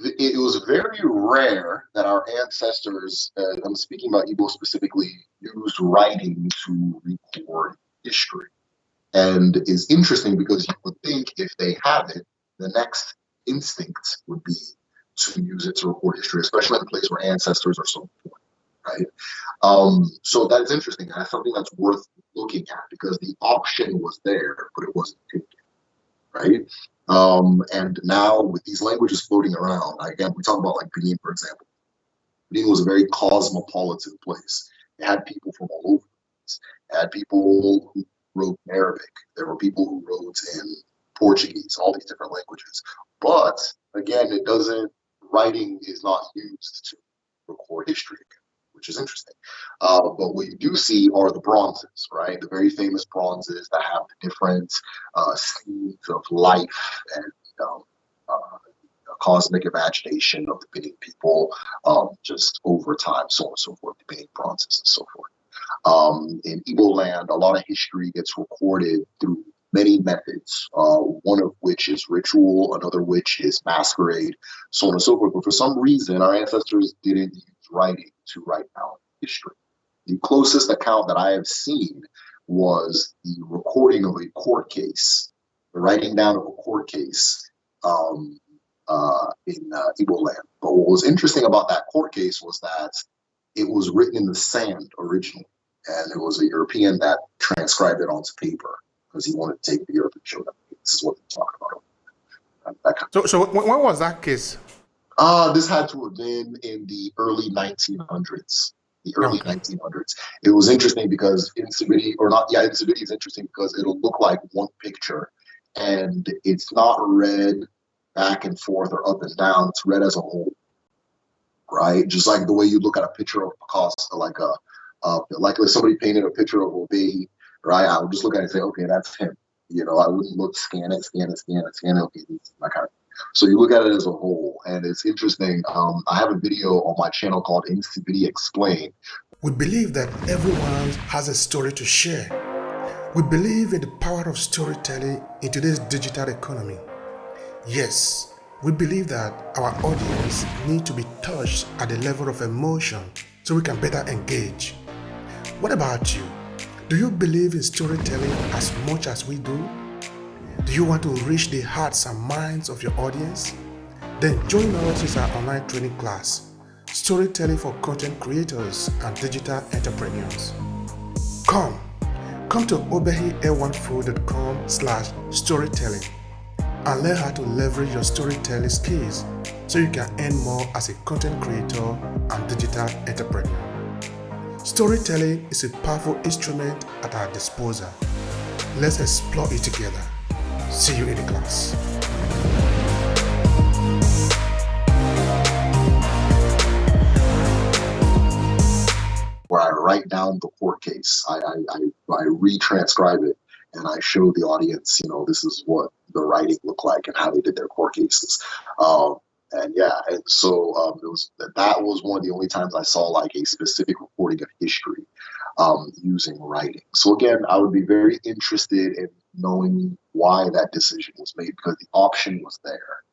it was very rare that our ancestors, I'm speaking about Igbo specifically, used writing to record history. And is interesting because you would think if they have it, the next instinct would be to use it to record history, especially in a place where ancestors are so important, right? So that's interesting. That's something that's worth looking at because the option was there, but it wasn't taken, right? And now with these languages floating around, again, we talk about like Benin, for example. Benin was a very cosmopolitan place. It had people from all over the place. It had people who wrote in Arabic. There were people who wrote in Portuguese, all these different languages. But again, writing is not used to record history again, which is interesting. But what you do see are the bronzes, right? The very famous bronzes that have the different scenes of life and cosmic imagination of the Benin people just over time, so on and so forth, the Benin bronzes and so forth. In Igbo land, a lot of history gets recorded through many methods, one of which is ritual, another which is masquerade, so on and so forth. But for some reason, our ancestors didn't use writing to write down history. The closest account that I have seen was the recording of a court case, the writing down of a court case in Igbo land. But what was interesting about that court case was that it was written in the sand originally, and it was a European that transcribed it onto paper because he wanted to take the earth and show them this is what they're talking about. So when was that case? This had to have been in the early 1900s. The early 1900s. It was interesting because Insibidi is interesting because it'll look like one picture, and it's not read back and forth or up and down. It's read as a whole, right? Just like the way you look at a picture of Picasso, like if somebody painted a picture of Obeyi, right? I would just look at it and say, okay, that's him. You know, I wouldn't look, scan it. Okay, that kind of. So you look at it as a whole, and it's interesting. I have a video on my channel called Insibidi Explain. We believe that everyone has a story to share. We believe in the power of storytelling in today's digital economy. Yes, we believe that our audience need to be touched at the level of emotion so we can better engage. What about you? Do you believe in storytelling as much as we do? Do you want to reach the hearts and minds of your audience? Then join us in our online training class, Storytelling for Content Creators and Digital Entrepreneurs. Come to obehiawanfood.com/storytelling and learn how to leverage your storytelling skills so you can earn more as a content creator and digital entrepreneur. Storytelling is a powerful instrument at our disposal. Let's explore it together. See you in the class. Where I write down the court case, I retranscribe it, and I show the audience, this is what the writing looked like and how they did their court cases. That was one of the only times I saw like a specific recording of history using writing. So again, I would be very interested in knowing why that decision was made because the option was there.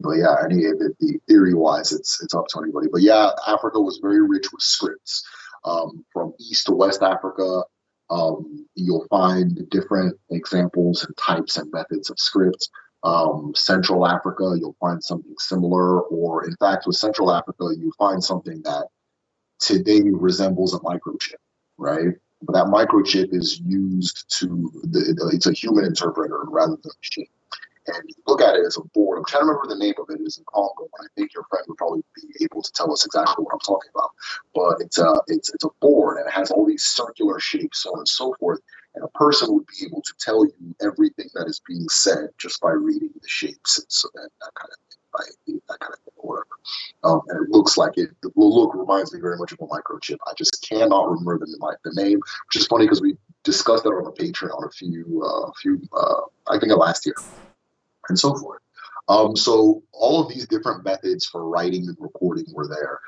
But yeah, the theory-wise, it's up to anybody. But yeah, Africa was very rich with scripts. From East to West Africa, you'll find different examples and types and methods of scripts. Central Africa, you'll find something similar, or in fact, with Central Africa, you find something that today resembles a microchip, right? But that microchip is used it's a human interpreter rather than a machine. And you look at it as a board. I'm trying to remember the name of it. It's in Congo, and I think your friend would probably be able to tell us exactly what I'm talking about. But it's a board, and it has all these circular shapes, so on and so forth. And a person would be able to tell you everything that is being said just by reading the shapes and so that kind of thing, or whatever. And it looks like it. The look reminds me very much of a microchip. I just cannot remember the name, which is funny because we discussed that on a Patreon a few I think last year, and so forth. So all of these different methods for writing and recording were there.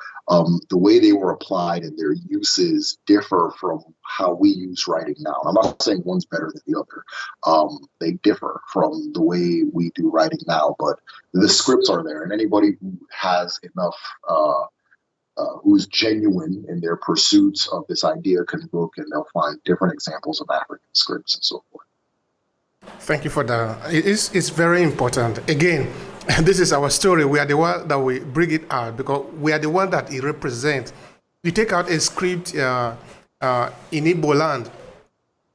The way they were applied and their uses differ from how we use writing now. I'm not saying one's better than the other. They differ from the way we do writing now, but the scripts are there, and anybody who has enough, who's genuine in their pursuits of this idea can look and they'll find different examples of African scripts and so forth. Thank you for that. It's very important. Again, this is our story. We are the one that we bring it out because we are the one that it represents. You take out a script in Igbo land,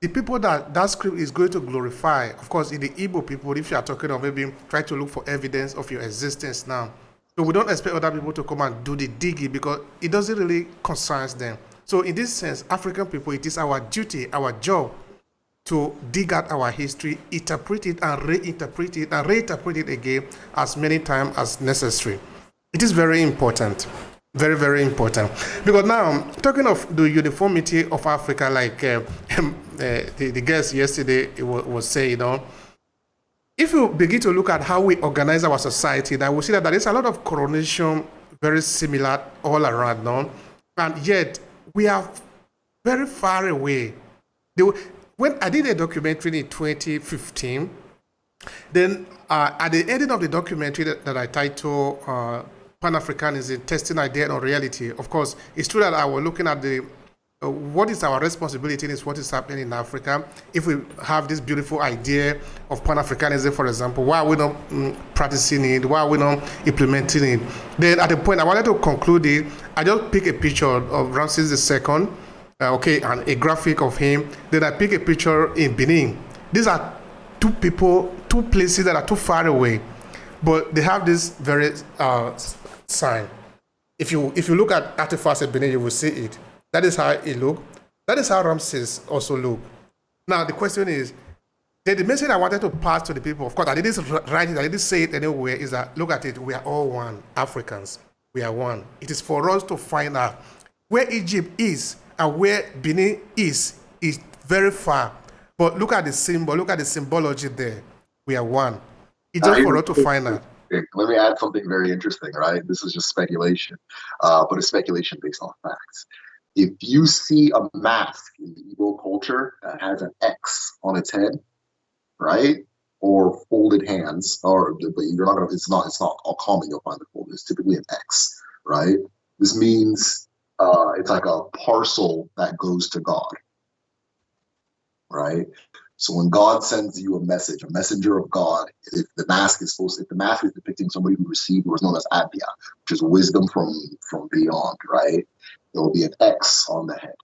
the people that script is going to glorify, of course, in the Igbo people, if you are talking of maybe try to look for evidence of your existence now. So we don't expect other people to come and do the digging because it doesn't really concern them. So in this sense, African people, it is our duty, our job to dig out our history, interpret it and reinterpret it again as many times as necessary. It is very important. Very, very important. Because now, talking of the uniformity of Africa, like the guest yesterday was saying, if you begin to look at how we organize our society, that we see that there is a lot of coronation very similar all around now, and yet we are very far away. When I did a documentary in 2015, then at the ending of the documentary that I titled Pan-Africanism, Testing Idea on Reality, of course, it's true that I was looking at the what is our responsibility in what is happening in Africa. If we have this beautiful idea of Pan-Africanism, for example, why are we not practicing it? Why are we not implementing it? Then at the point I wanted to conclude it, I just pick a picture of Ramses II, and a graphic of him. Then I pick a picture in Benin. These are two places that are too far away, but they have this very sign. If you look at artifacts in Benin, you will see it. That is how it looked. That is how Ramses also looked. Now the question is, the message I wanted to pass to the people, of course, I didn't write it, I didn't say it anywhere, is that look at it, we are all one, Africans. We are one. It is for us to find out where Egypt is and where Benin is very far. But look at the symbol, look at the symbology there. We are one. It's just for us to find out. Let me add something very interesting, right? This is just speculation, but it's speculation based on facts. If you see a mask in the Igbo culture that has an X on its head, right, or folded hands, but you're not gonna, it's not all common. You'll find it folded. It's typically an X, right? This means it's like a parcel that goes to God, right? So when God sends you a message, a messenger of God, if the mask is depicting somebody who received what was known as Abia, which is wisdom from beyond, right? There will be an X on the head,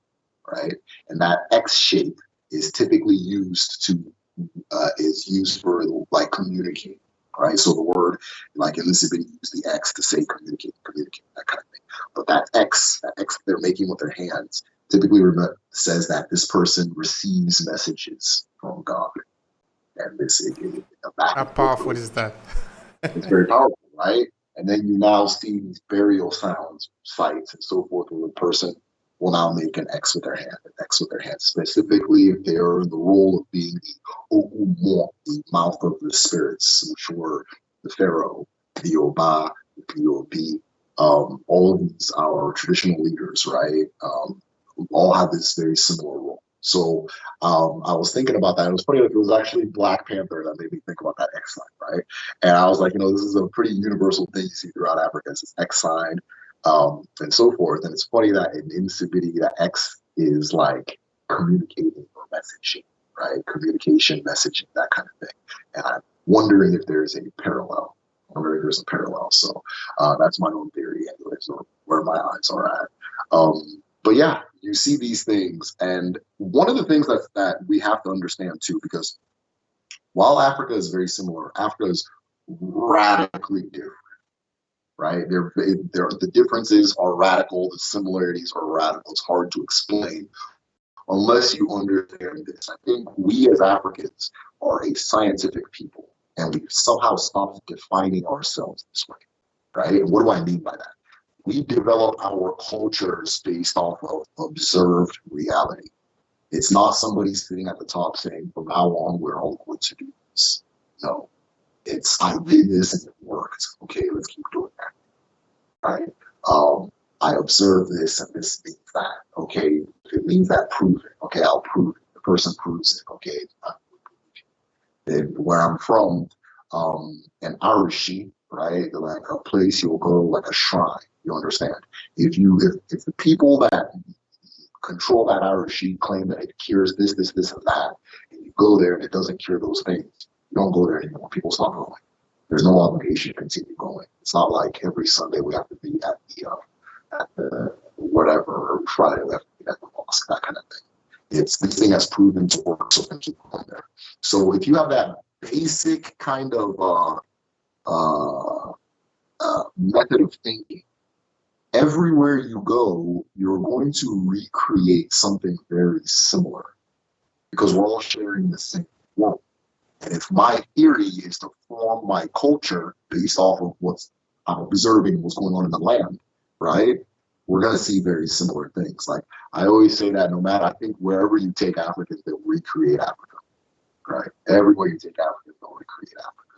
right? And that X shape is typically used for like communicating, right? So the word, like in this, use the X to say communicate, that kind of thing. But that X they're making with their hands typically says that this person receives messages from God. And this how powerful is that? It's very powerful, right? And then you now see these burial sites and so forth, where the person will now make an X with their hand, specifically if they are in the role of being the Ogumo, the mouth of the spirits, which were the Pharaoh, the Oba, the Pob, all of these are traditional leaders, right? Who all have this very similar role. So I was thinking about that. It was funny that it was actually Black Panther that made me think about that X sign, right? And I was like, this is a pretty universal thing you see throughout Africa. It's this X sign and so forth. And it's funny that in Sibidi, that X is like communicating or messaging, right? Communication, messaging, that kind of thing. And I'm wondering if there's a parallel. So that's my own theory, anyways, or where my eyes are at. But yeah, you see these things. And one of the things that we have to understand too, because while Africa is very similar, Africa is radically different, right? The differences are radical, the similarities are radical. It's hard to explain unless you understand this. I think we as Africans are a scientific people, and we've somehow stopped defining ourselves this way, right? And what do I mean by that? We develop our cultures based off of observed reality. It's not somebody sitting at the top saying, from now on, we're all going to do this. No. I did this and it worked. Okay, let's keep doing that. Right? I observe this and this means that. Okay, if it means that, prove it. Okay, I'll prove it. The person proves it. Okay, and where I'm from, an Arishi, right? Like a place you'll go, like a shrine. You understand? If the people that control that Arishi claim that it cures this, and that, and you go there and it doesn't cure those things, you don't go there anymore. People stop going. There's no obligation to continue going. It's not like every Sunday we have to be at the whatever, Friday we have to be at the mosque, that kind of thing. It's this thing that's proven to work, so then keep going there. So if you have that basic kind of method of thinking, everywhere you go, you're going to recreate something very similar because we're all sharing the same world. And if my theory is to form my culture based off of what's I'm observing what's going on in the land, right? We're going to see very similar things. Like I always say that no matter, I think wherever you take Africans, they'll recreate Africa, right? Everywhere you take Africans, they'll recreate Africa.